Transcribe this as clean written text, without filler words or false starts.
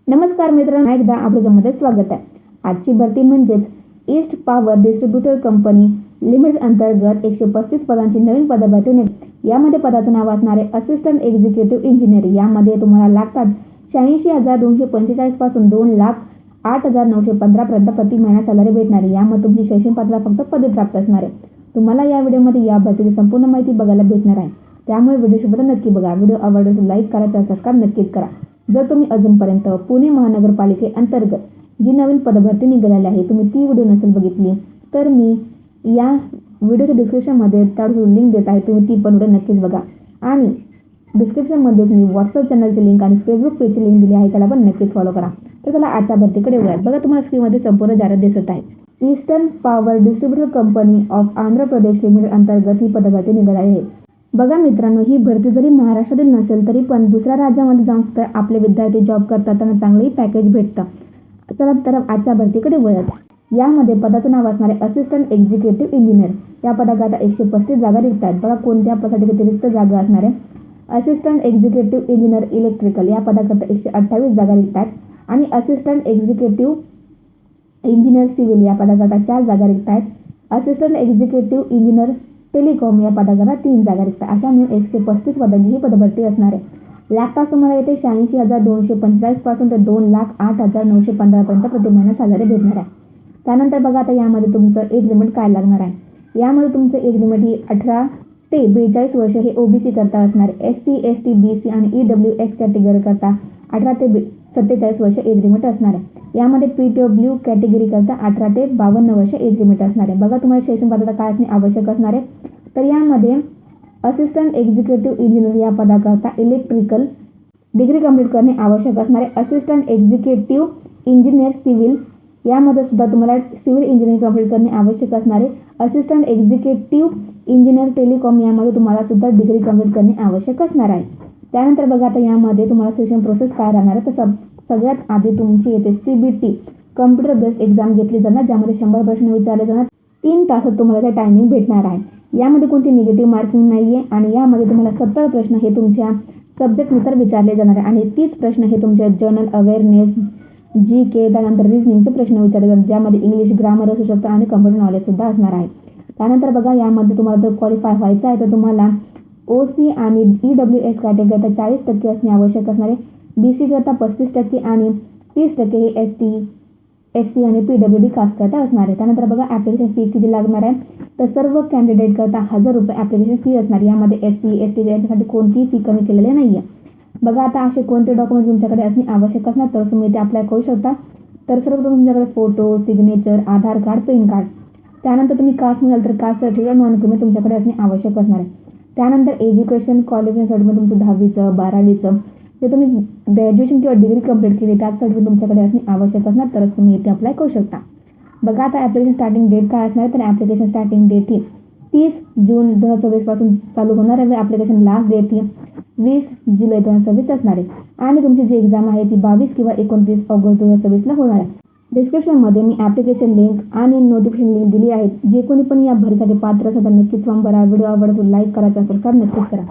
नमस्कार मित्रांनो, एकदा आपल्यामध्ये स्वागत आहे. आजची भरती म्हणजेच east power distributor company limited अंतर्गत 135 पदांची नवीन पदभरती निघाली. यामध्ये पदाचं नाव असणारे असिस्टंट एक्झिक्युटिव्ह इंजिनियर. यामध्ये तुम्हाला लागतात 86,245 पासून 2,08,915 पर्यंत प्रति महिना सॅलरी भेटणार आहे. यामध्ये तुमची शैक्षणिक पात्रता फक्त पदवी प्राप्त असणार आहे. तुम्हाला या व्हिडिओमध्ये या भरतीची संपूर्ण माहिती बघायला भेटणार आहे. त्यामुळे व्हिडिओ सोबत नक्की बघा. व्हिडिओ आवडल्यास लाईक करा, सबस्क्राईब नक्कीच करा. जर तुम्ही अजूनपर्यंत पुणे महानगरपालिकेअंतर्गत जी नवीन पदभरती निघालेली आहे तुम्ही ती व्हिडिओ नसेल बघितली तर मी या व्हिडिओच्या डिस्क्रिप्शनमध्ये त्यावर लिंक देत आहे. तुम्ही ती पण व्हिडिओ नक्कीच बघा. आणि डिस्क्रिप्शनमध्येच मी व्हॉट्सअप चॅनलची लिंक आणि फेसबुक पेजची लिंक दिली आहे, त्याला पण नक्कीच फॉलो करा. तर चला आजच्या भरतीकडे वळूया. बघा, तुम्हाला स्क्रीनमध्ये संपूर्ण जाहिरात दिसत आहे. Eastern power distributor company of Andhra Pradesh limited अंतर्गत ही पदभरती निघाली आहे. बघा मित्रांनो, ही भरती जरी महाराष्ट्रातील नसेल तरी पण दुसऱ्या राज्यामध्ये जाऊन सुद्धा आपले विद्यार्थी जॉब करतात, त्यांना चांगलंही पॅकेज भेटतं. चला तर आजच्या भरतीकडे वळूयात. यामध्ये पदाचं नाव असणारे असिस्टंट एक्झिक्युटिव्ह इंजिनियर. या पदाकरता 135 जागा रिक्त आहेत. बघा कोणत्या पदासाठी किती रिक्त जागा असणार आहे. असिस्टंट एक्झिक्युटिव्ह इंजिनियर इलेक्ट्रिकल या पदाकरता 128 जागा रिक्त आहेत. आणि असिस्टंट एक्झिक्युटिव्ह इंजिनियर सिव्हिल या पदाकरता 4 जागा रिक्त आहेत. असिस्टंट एक्झिक्युटिव्ह इंजिनियर टेलिकॉम या पदाकरता 3 जागा रिक्त. अशा मिळून 135 पदांची ही पदभरती असणार आहे. लागताच तुम्हाला येथे 86,245 पासून ते 2,08,915 पर्यंत प्रति महिना सॅलरी भेटणार आहे. त्यानंतर बघा आता यामध्ये तुमचं एज लिमिट काय लागणार आहे. यामध्ये तुमचं एज लिमिट ही 18 ते 42 वर्ष हे OBC करता असणार आहे. SC, ST, BC आणि EWS कॅटेगरी करता 18 ते 47 वर्ष एज लिमिट असणार आहे. यामध्ये PWD कॅटेगरी करता 18 ते 52 वर्ष एज लिमिट असणार आहे. बघा तुम्हाला शैक्षणिक पात्रता काय असणे आवश्यक असणार आहे. तर यामध्ये असिस्टंट एक्झिक्युटिव्ह इंजिनियर या पदाकरता इलेक्ट्रिकल डिग्री कंप्लीट करणे आवश्यक असणार आहे. असिस्टंट एक्झिक्युटिव्ह इंजिनियर सिव्हिल यामध्ये सुद्धा तुम्हाला सिव्हिल इंजिनिअरिंग कंप्लीट करणे आवश्यक असणार आहे. असिस्टंट एक्झिक्युटिव्ह इंजिनियर टेलिकॉम यामध्ये तुम्हाला सुद्धा डिग्री कंप्लीट करणे आवश्यक असणार आहे. त्यानंतर बघा आता यामध्ये तुम्हाला सिलेक्शन प्रोसेस काय राहणार आहे. तर सगळ्यात आधी तुमची येथे CBT कम्प्युटर बेस्ड एक्झाम घेतली जाणार, ज्यामध्ये 100 प्रश्न विचारले जाणार. 3 तासात तुम्हाला ते टायमिंग भेटणार आहे. यामध्ये कोणती निगेटिव्ह मार्किंग नाही आहे. आणि यामध्ये तुम्हाला 70 प्रश्न हे तुमच्या सब्जेक्टनुसार विचारले जाणार आहे. आणि 30 प्रश्न हे तुमच्या जनरल अवेअरनेस, GK, त्यानंतर रिझनिंगचे प्रश्न विचारले जाणार, ज्यामध्ये इंग्लिश ग्रामर असू शकतं आणि कम्प्युटर नॉलेज सुद्धा असणार आहे. त्यानंतर बघा यामध्ये तुम्हाला जर क्वालिफाय व्हायचं आहे तर तुम्हाला OC आणि EWS कॅटेगरीता 40% असणे आवश्यक असणार आहे. BC करता 35% आणि 30% हे ST, SC आणि PWD कास्ट करता असणार आहे. त्यानंतर बघा ॲप्लिकेशन फी किती लागणार आहे. तर सर्व कॅन्डिडेट करता 1,000 रुपये ॲप्लिकेशन फी असणार. यामध्ये SC, ST यांच्यासाठी कोणतीही फी कमी केलेली नाही आहे. बघा आता असे कोणते डॉक्युमेंट तुमच्याकडे असणे आवश्यक असणार तर तुम्ही ते अप्लाय करू शकता. तर सर्वप्रथम तुमच्याकडे फोटो, सिग्नेचर, आधार कार्ड, पॅन कार्ड. त्यानंतर तुम्ही कास्ट मिळाल तर कास्ट सर्टिफिकेट नॉन क्रिमिनल तुमच्याकडे असणे आवश्यक असणार आहे. त्यानंतर एज्युकेशन क्वालिफिकेशन सर्टिफिकेट तुमचं 10वीचं 12वीचं जे तुम्ही ग्रॅज्युएशन किंवा डिग्री कंप्लीट केली त्यात सर्टिफिकेट तुमच्याकडे असणे आवश्यक असणार तरच तुम्ही इथे अप्लाय करू शकता. बघा आता ॲप्लिकेशन स्टार्टिंग डेट काय असणार तर ॲप्लिकेशन स्टार्टिंग डेट ही 30 जून 2024 पासून चालू होणार आहे. ॲप्लिकेशन लास्ट डेट ही 20 जुलै 2026 असणार आहे. आणि तुमची जी एक्झाम आहे ती 22 किंवा 29 ऑगस्ट 2024ला होणार आहे. डिस्क्रिप्शनमध्ये मी ॲप्लिकेशन लिंक आणि नोटिफिकेशन लिंक दिली आहे. जे कोणी पण या भरतीसाठी पात्र असेल तर नक्कीच फॉर्म भरा. व्हिडिओ आवडल्यास लाईक करा, सबस्क्राईब नक्कीच करा.